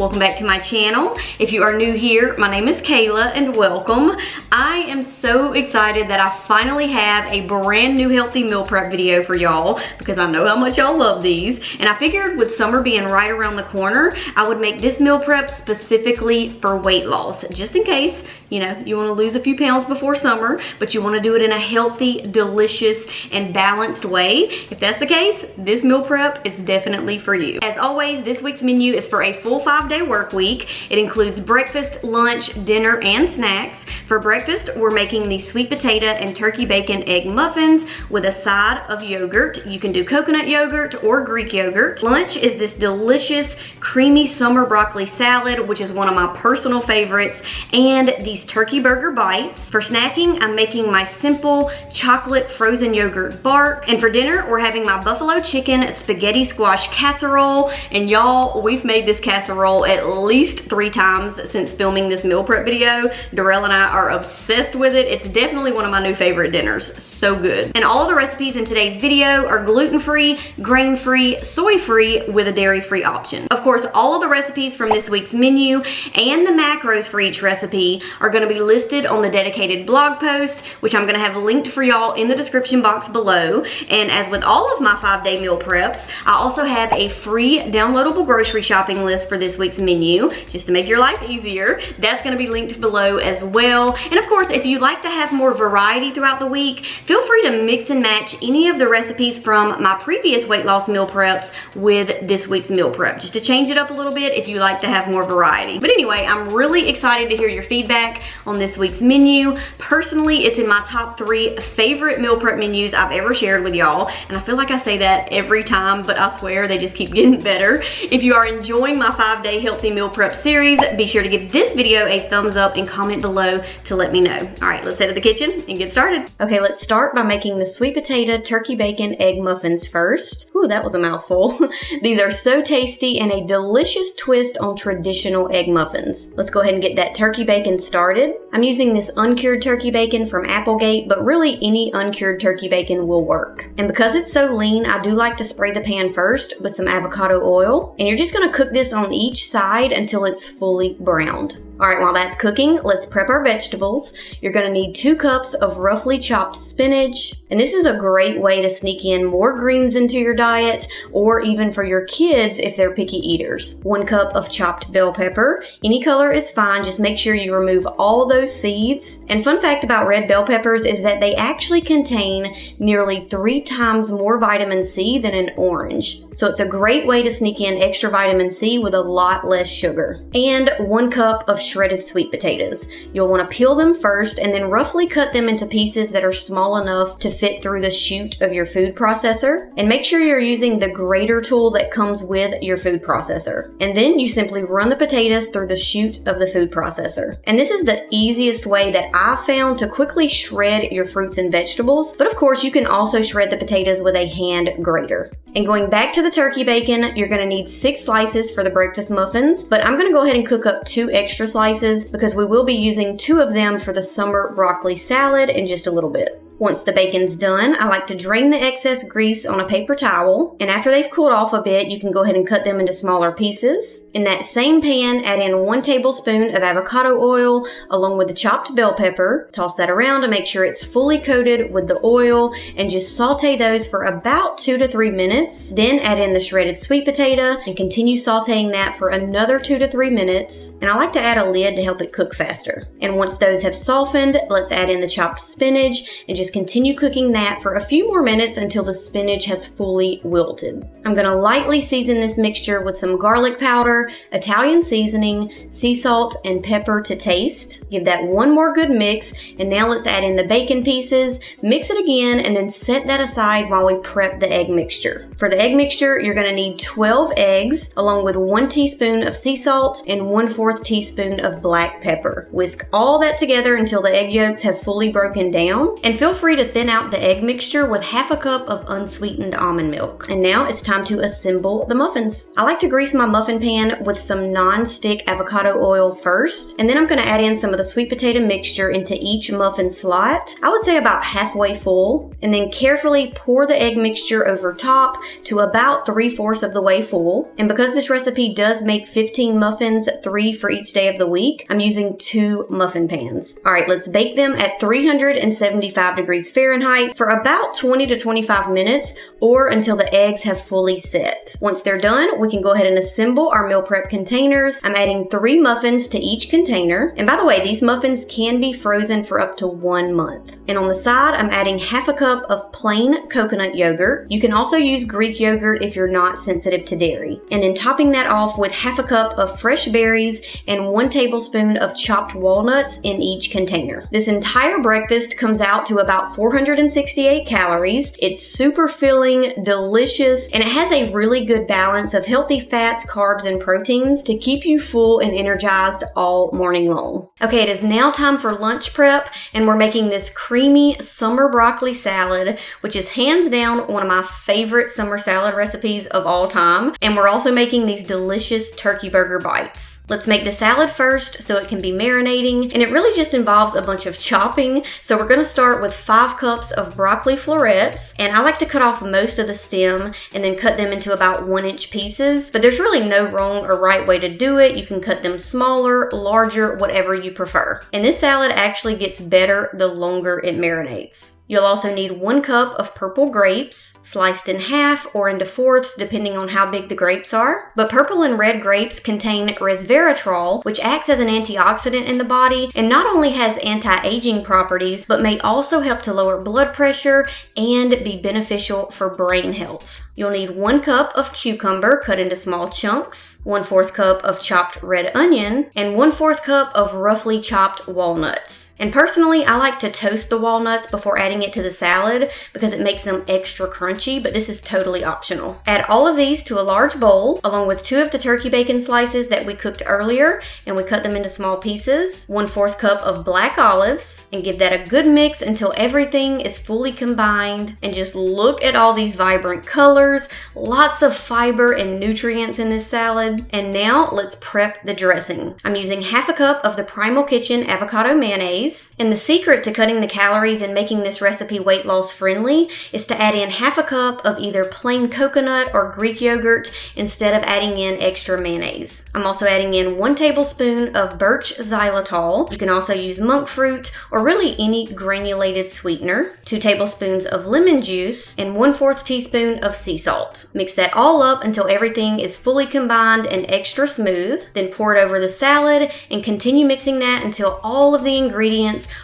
Welcome back to my channel. If you are new here, my name is Kayla and welcome. I am so excited that I finally have a brand new healthy meal prep video for y'all because I know how much y'all love these, and I figured with summer being right around the corner, I would make this meal prep specifically for weight loss, just in case, you know, you want to lose a few pounds before summer, but you want to do it in a healthy, delicious, and balanced way. If that's the case, this meal prep is definitely for you. As always, this week's menu is for a full 5-day work week. It includes breakfast, lunch, dinner, and snacks. For breakfast, we're making the sweet potato and turkey bacon egg muffins with a side of yogurt. You can do coconut yogurt or Greek yogurt. Lunch is this delicious, creamy summer broccoli salad, which is one of my personal favorites, and these turkey burger bites. For snacking, I'm making my simple chocolate frozen yogurt bark. And for dinner, we're having my buffalo chicken spaghetti squash casserole. And y'all, we've made this casserole at least 3 times since filming this meal prep video. Darrell and I are obsessed with it. It's definitely one of my new favorite dinners. So good. And all of the recipes in today's video are gluten-free, grain-free, soy-free with a dairy-free option. Of course, all of the recipes from this week's menu and the macros for each recipe are going to be listed on the dedicated blog post, which I'm going to have linked for y'all in the description box below. And as with all of my 5-day meal preps, I also have a free downloadable grocery shopping list for this week's menu, just to make your life easier. That's going to be linked below as well. And of course, if you like to have more variety throughout the week, feel free to mix and match any of the recipes from my previous weight loss meal preps with this week's meal prep, just to change it up a little bit if you like to have more variety. But anyway, I'm really excited to hear your feedback on this week's menu. Personally, it's in my top 3 favorite meal prep menus I've ever shared with y'all, and I feel like I say that every time, but I swear they just keep getting better. If you are enjoying my 5-day healthy meal prep series, be sure to give this video a thumbs up and comment below to let me know. All right, let's head to the kitchen and get started. Okay, let's start by making the sweet potato turkey bacon egg muffins first. Ooh, that was a mouthful. These are so tasty and a delicious twist on traditional egg muffins. Let's go ahead and get that turkey bacon started. I'm using this uncured turkey bacon from Applegate, but really any uncured turkey bacon will work. And because it's so lean, I do like to spray the pan first with some avocado oil. And you're just gonna cook this on each side until it's fully browned. All right, while that's cooking, let's prep our vegetables. You're gonna need 2 cups of roughly chopped spinach. And this is a great way to sneak in more greens into your diet, or even for your kids if they're picky eaters. 1 cup of chopped bell pepper. Any color is fine, just make sure you remove all those seeds. And fun fact about red bell peppers is that they actually contain nearly 3 times more vitamin C than an orange. So it's a great way to sneak in extra vitamin C with a lot less sugar. And 1 cup of shredded sweet potatoes. You'll want to peel them first and then roughly cut them into pieces that are small enough to fit through the chute of your food processor. And make sure you're using the grater tool that comes with your food processor. And then you simply run the potatoes through the chute of the food processor. And this is the easiest way that I've found to quickly shred your fruits and vegetables. But of course, you can also shred the potatoes with a hand grater. And going back to the turkey bacon, you're going to need 6 slices for the breakfast muffins, but I'm going to go ahead and cook up 2 extra slices because we will be using 2 of them for the summer broccoli salad in just a little bit. Once the bacon's done, I like to drain the excess grease on a paper towel, and after they've cooled off a bit, you can go ahead and cut them into smaller pieces. In that same pan, add in 1 tablespoon of avocado oil along with the chopped bell pepper. Toss that around to make sure it's fully coated with the oil, and just saute those for about 2 to 3 minutes. Then add in the shredded sweet potato and continue sauteing that for another 2 to 3 minutes. And I like to add a lid to help it cook faster. And once those have softened, let's add in the chopped spinach and just continue cooking that for a few more minutes until the spinach has fully wilted. I'm going to lightly season this mixture with some garlic powder, Italian seasoning, sea salt, and pepper to taste. Give that 1 more good mix, and now let's add in the bacon pieces, mix it again, and then set that aside while we prep the egg mixture. For the egg mixture, you're going to need 12 eggs, along with 1 teaspoon of sea salt and 1/4 teaspoon of black pepper. Whisk all that together until the egg yolks have fully broken down, and feel feel free to thin out the egg mixture with half a cup of unsweetened almond milk. And now it's time to assemble the muffins. I like to grease my muffin pan with some non-stick avocado oil first, and then I'm going to add in some of the sweet potato mixture into each muffin slot. I would say about halfway full, and then carefully pour the egg mixture over top to about 3/4 of the way full. And because this recipe does make 15 muffins, 3 for each day of the week, I'm using 2 muffin pans. All right, let's bake them at 375 degrees Fahrenheit for about 20 to 25 minutes, or until the eggs have fully set. Once they're done, we can go ahead and assemble our meal prep containers. I'm adding 3 muffins to each container. And by the way, these muffins can be frozen for up to 1 month. And on the side, I'm adding half a cup of plain coconut yogurt. You can also use Greek yogurt if you're not sensitive to dairy. And then topping that off with half a cup of fresh berries and 1 tablespoon of chopped walnuts in each container. This entire breakfast comes out to about 468 calories. It's super filling, delicious, and it has a really good balance of healthy fats, carbs, and proteins to keep you full and energized all morning long. Okay, it is now time for lunch prep, and we're making this creamy summer broccoli salad, which is hands down one of my favorite summer salad recipes of all time. And we're also making these delicious turkey burger bites. Let's make the salad first so it can be marinating, and it really just involves a bunch of chopping. So we're going to start with 5 cups of broccoli florets, and I like to cut off most of the stem and then cut them into about 1-inch pieces, but there's really no wrong or right way to do it. You can cut them smaller, larger, whatever you prefer. And this salad actually gets better the longer it marinates. You'll also need 1 cup of purple grapes, sliced in half or into fourths depending on how big the grapes are. But purple and red grapes contain resveratrol, which acts as an antioxidant in the body and not only has anti-aging properties, but may also help to lower blood pressure and be beneficial for brain health. You'll need 1 cup of cucumber cut into small chunks, 1/4 cup of chopped red onion, and 1/4 cup of roughly chopped walnuts. And personally, I like to toast the walnuts before adding it to the salad because it makes them extra crunchy, but this is totally optional. Add all of these to a large bowl, along with 2 of the turkey bacon slices that we cooked earlier, and we cut them into small pieces, 1/4 cup of black olives, and give that a good mix until everything is fully combined. And just look at all these vibrant colors, lots of fiber and nutrients in this salad. And now let's prep the dressing. I'm using half a cup of the Primal Kitchen avocado mayonnaise. And the secret to cutting the calories and making this recipe weight loss friendly is to add in half a cup of either plain coconut or Greek yogurt instead of adding in extra mayonnaise. I'm also adding in 1 tablespoon of birch xylitol. You can also use monk fruit or really any granulated sweetener, 2 tablespoons of lemon juice, and 1/4 teaspoon of sea salt. Mix that all up until everything is fully combined and extra smooth. Then pour it over the salad and continue mixing that until all of the ingredients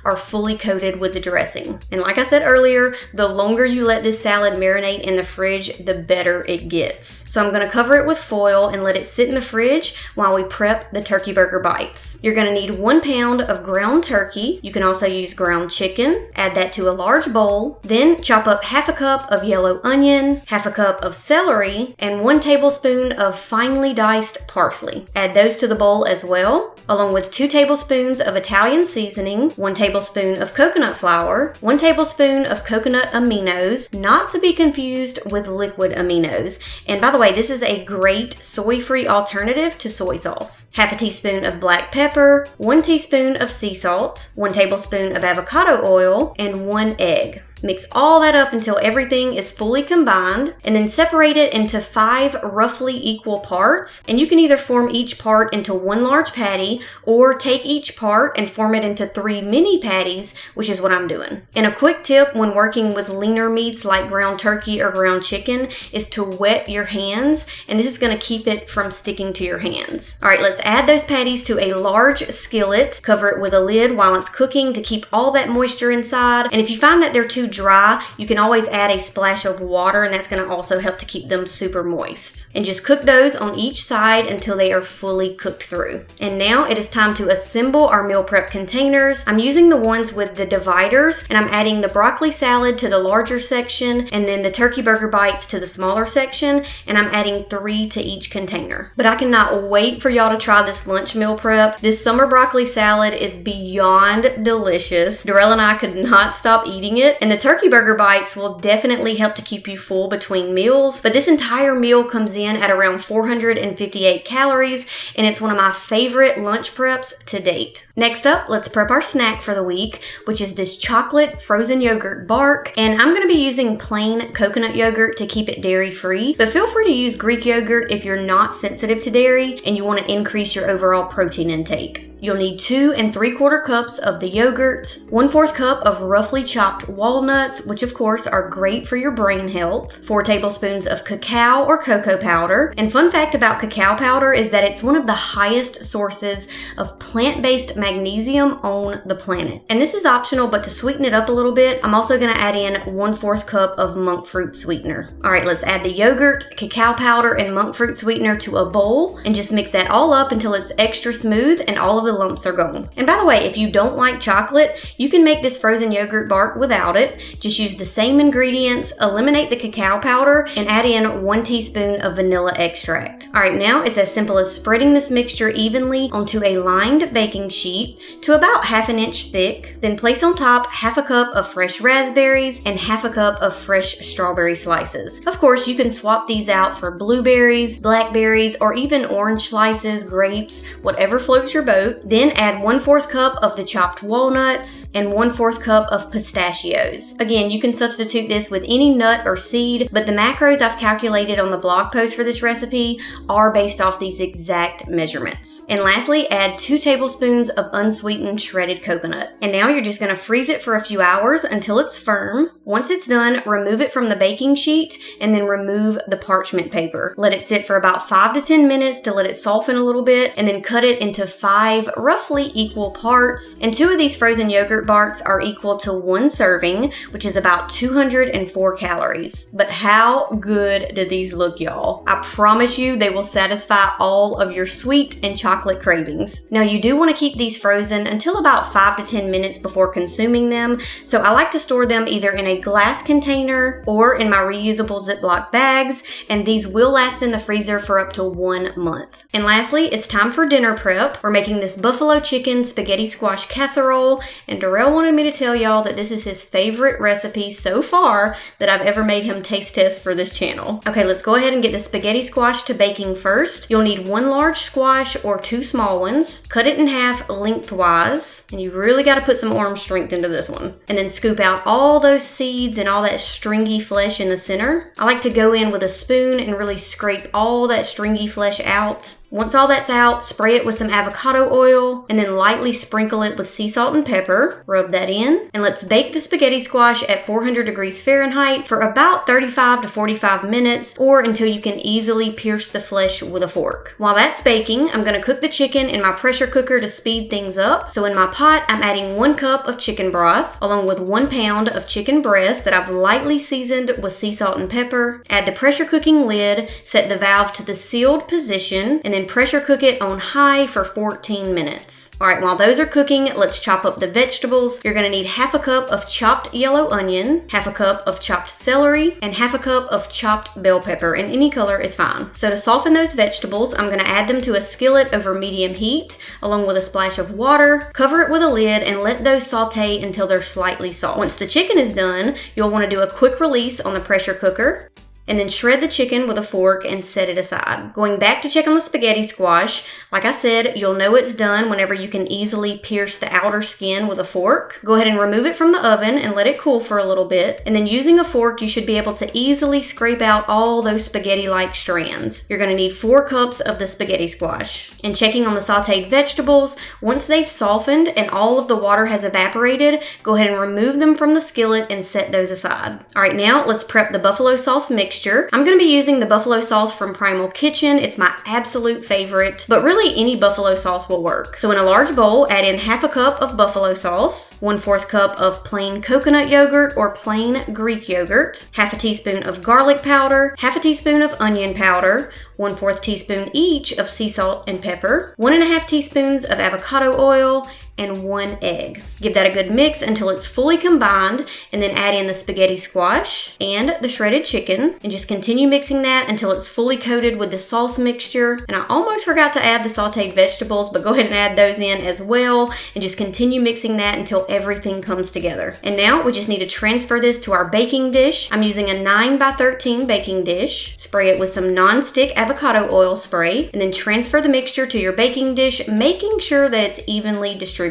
are fully coated with the dressing. And like I said earlier, the longer you let this salad marinate in the fridge, the better it gets. So I'm going to cover it with foil and let it sit in the fridge while we prep the turkey burger bites. You're going to need 1 pound of ground turkey. You can also use ground chicken. Add that to a large bowl. Then chop up half a cup of yellow onion, half a cup of celery, and 1 tablespoon of finely diced parsley. Add those to the bowl as well, along with 2 tablespoons of Italian seasoning, 1 tablespoon of coconut flour, 1 tablespoon of coconut aminos, not to be confused with liquid aminos. And by the way, this is a great soy-free alternative to soy sauce. Half a teaspoon of black pepper, 1 teaspoon of sea salt, 1 tablespoon of avocado oil, and 1 egg. Mix all that up until everything is fully combined, and then separate it into 5 roughly equal parts. And you can either form each part into 1 large patty or take each part and form it into 3 mini patties, which is what I'm doing. And a quick tip when working with leaner meats like ground turkey or ground chicken is to wet your hands, and this is going to keep it from sticking to your hands. All right, let's add those patties to a large skillet. Cover it with a lid while it's cooking to keep all that moisture inside. And if you find that they're too too dry, you can always add a splash of water, and that's going to also help to keep them super moist. And just cook those on each side until they are fully cooked through. And now it is time to assemble our meal prep containers. I'm using the ones with the dividers, and I'm adding the broccoli salad to the larger section, and then the turkey burger bites to the smaller section, and I'm adding 3 to each container. But I cannot wait for y'all to try this lunch meal prep. This summer broccoli salad is beyond delicious. Darrell and I could not stop eating it, and the turkey burger bites will definitely help to keep you full between meals. But this entire meal comes in at around 458 calories, and it's one of my favorite lunch preps to date. Next up, let's prep our snack for the week, which is this chocolate frozen yogurt bark. And I'm going to be using plain coconut yogurt to keep it dairy free, but feel free to use Greek yogurt if you're not sensitive to dairy and you want to increase your overall protein intake. You'll need 2 3/4 cups of the yogurt, 1/4 cup of roughly chopped walnuts, which of course are great for your brain health, 4 tablespoons of cacao or cocoa powder. And fun fact about cacao powder is that it's one of the highest sources of plant-based magnesium on the planet. And this is optional, but to sweeten it up a little bit, I'm also going to add in 1/4 cup of monk fruit sweetener. All right, let's add the yogurt, cacao powder, and monk fruit sweetener to a bowl and just mix that all up until it's extra smooth and all of the lumps are gone. And by the way, if you don't like chocolate, you can make this frozen yogurt bark without it. Just use the same ingredients, eliminate the cacao powder, and add in 1 teaspoon of vanilla extract. All right, now it's as simple as spreading this mixture evenly onto a lined baking sheet to about 1/2 inch thick. Then place on top 1/2 cup of fresh raspberries and 1/2 cup of fresh strawberry slices. Of course, you can swap these out for blueberries, blackberries, or even orange slices, grapes, whatever floats your boat. Then add 1/4 cup of the chopped walnuts and 1/4 cup of pistachios. Again, you can substitute this with any nut or seed, but the macros I've calculated on the blog post for this recipe are based off these exact measurements. And lastly, add 2 tablespoons of unsweetened shredded coconut. And now you're just going to freeze it for a few hours until it's firm. Once it's done, remove it from the baking sheet and then remove the parchment paper. Let it sit for about 5 to 10 minutes to let it soften a little bit, and then cut it into 5 roughly equal parts. And 2 of these frozen yogurt barks are equal to 1 serving, which is about 204 calories. But how good do these look, y'all? I promise you they will satisfy all of your sweet and chocolate cravings. Now, you do want to keep these frozen until about 5 to 10 minutes before consuming them, so I like to store them either in a glass container or in my reusable Ziploc bags, and these will last in the freezer for up to 1 month. And lastly, it's time for dinner prep. We're making this buffalo chicken spaghetti squash casserole, and Darrell wanted me to tell y'all that this is his favorite recipe so far that I've ever made him taste test for this channel. Okay, let's go ahead and get the spaghetti squash to baking first. You'll need 1 large squash or 2 small ones. Cut it in half lengthwise, and you really got to put some arm strength into this one. And then scoop out all those seeds and all that stringy flesh in the center. I like to go in with a spoon and really scrape all that stringy flesh out. Once all that's out, spray it with some avocado oil and then lightly sprinkle it with sea salt and pepper. Rub that in, and let's bake the spaghetti squash at 400 degrees Fahrenheit for about 35 to 45 minutes, or until you can easily pierce the flesh with a fork. While that's baking, I'm going to cook the chicken in my pressure cooker to speed things up. So in my pot, I'm adding 1 cup of chicken broth along with 1 pound of chicken breast that I've lightly seasoned with sea salt and pepper. Add the pressure cooking lid, set the valve to the sealed position, and then pressure cook it on high for 14 minutes. All right, while those are cooking, let's chop up the vegetables. You're going to need 1/2 cup of chopped yellow onion, 1/2 cup of chopped celery, and 1/2 cup of chopped bell pepper, and any color is fine. So to soften those vegetables, I'm going to add them to a skillet over medium heat, along with a splash of water. Cover it with a lid and let those saute until they're slightly soft. Once the chicken is done, you'll want to do a quick release on the pressure cooker, and then shred the chicken with a fork and set it aside. Going back to check on the spaghetti squash, like I said, you'll know it's done whenever you can easily pierce the outer skin with a fork. Go ahead and remove it from the oven and let it cool for a little bit. And then using a fork, you should be able to easily scrape out all those spaghetti-like strands. You're gonna need 4 cups of the spaghetti squash. And checking on the sauteed vegetables, once they've softened and all of the water has evaporated, go ahead and remove them from the skillet and set those aside. All right, now let's prep the buffalo sauce mixture. mixture. I'm going to be using the buffalo sauce from Primal Kitchen. It's my absolute favorite, but really any buffalo sauce will work. So in a large bowl, add in half a cup of buffalo sauce, 1/4 cup of plain coconut yogurt or plain Greek yogurt, half a teaspoon of garlic powder, half a teaspoon of onion powder, 1/4 teaspoon each of sea salt and pepper, 1½ teaspoons of avocado oil, and 1 egg. Give that a good mix until it's fully combined, and then add in the spaghetti squash and the shredded chicken, and just continue mixing that until it's fully coated with the sauce mixture. And I almost forgot to add the sauteed vegetables, but go ahead and add those in as well, and just continue mixing that until everything comes together. And now we just need to transfer this to our baking dish. I'm using a 9x13 baking dish. Spray it with some non-stick avocado oil spray, and then transfer the mixture to your baking dish, making sure that it's evenly distributed.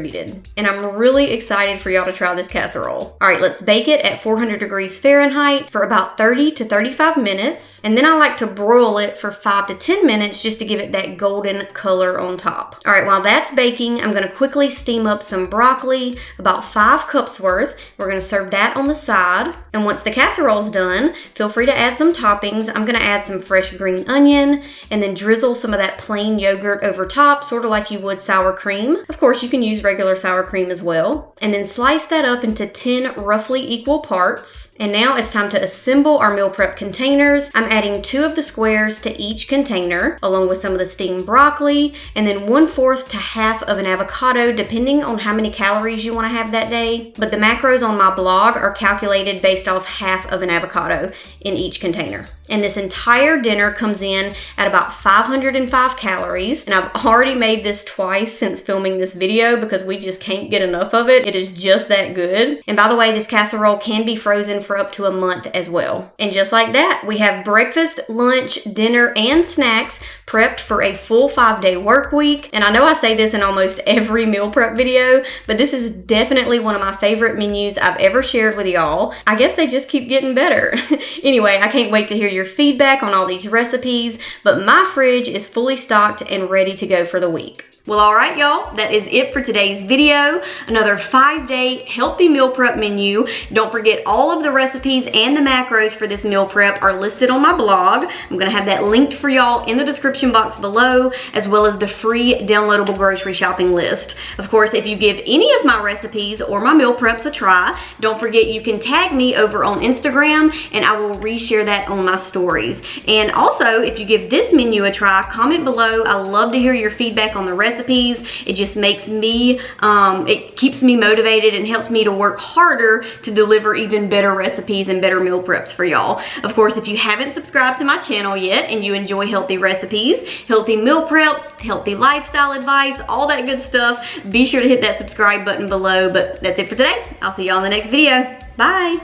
And I'm really excited for y'all to try this casserole. All right, let's bake it at 400 degrees Fahrenheit for about 30 to 35 minutes. And then I like to broil it for 5 to 10 minutes just to give it that golden color on top. All right, while that's baking, I'm gonna quickly steam up some broccoli, about 5 cups worth. We're gonna serve that on the side. And once the casserole's done, feel free to add some toppings. I'm gonna add some fresh green onion and then drizzle some of that plain yogurt over top, sort of like you would sour cream. Of course, you can use regular sour cream as well. And then slice that up into 10 roughly equal parts. And now it's time to assemble our meal prep containers. I'm adding 2 of the squares to each container, along with some of the steamed broccoli, and then 1/4 to half of an avocado, depending on how many calories you want to have that day. But the macros on my blog are calculated based off half of an avocado in each container. And this entire dinner comes in at about 505 calories. And I've already made this twice since filming this video because we just can't get enough of it. It is just that good. And by the way, this casserole can be frozen for up to a month as well. And just like that, we have breakfast, lunch, dinner, and snacks prepped for a full 5-day work week. And I know I say this in almost every meal prep video, but this is definitely one of my favorite menus I've ever shared with y'all. I guess they just keep getting better. Anyway, I can't wait to hear your feedback on all these recipes, but my fridge is fully stocked and ready to go for the week. Well, all right, y'all, that is it for today's video. Another 5-day healthy meal prep menu. Don't forget all of the recipes and the macros for this meal prep are listed on my blog. I'm gonna have that linked for y'all in the description box below, as well as the free downloadable grocery shopping list. Of course, if you give any of my recipes or my meal preps a try, don't forget you can tag me over on Instagram and I will reshare that on my stories. And also, if you give this menu a try, comment below. I love to hear your feedback on the recipes. It just makes me, it keeps me motivated and helps me to work harder to deliver even better recipes and better meal preps for y'all. Of course, if you haven't subscribed to my channel yet and you enjoy healthy recipes, healthy meal preps, healthy lifestyle advice, all that good stuff, be sure to hit that subscribe button below. But that's it for today. I'll see y'all in the next video. Bye.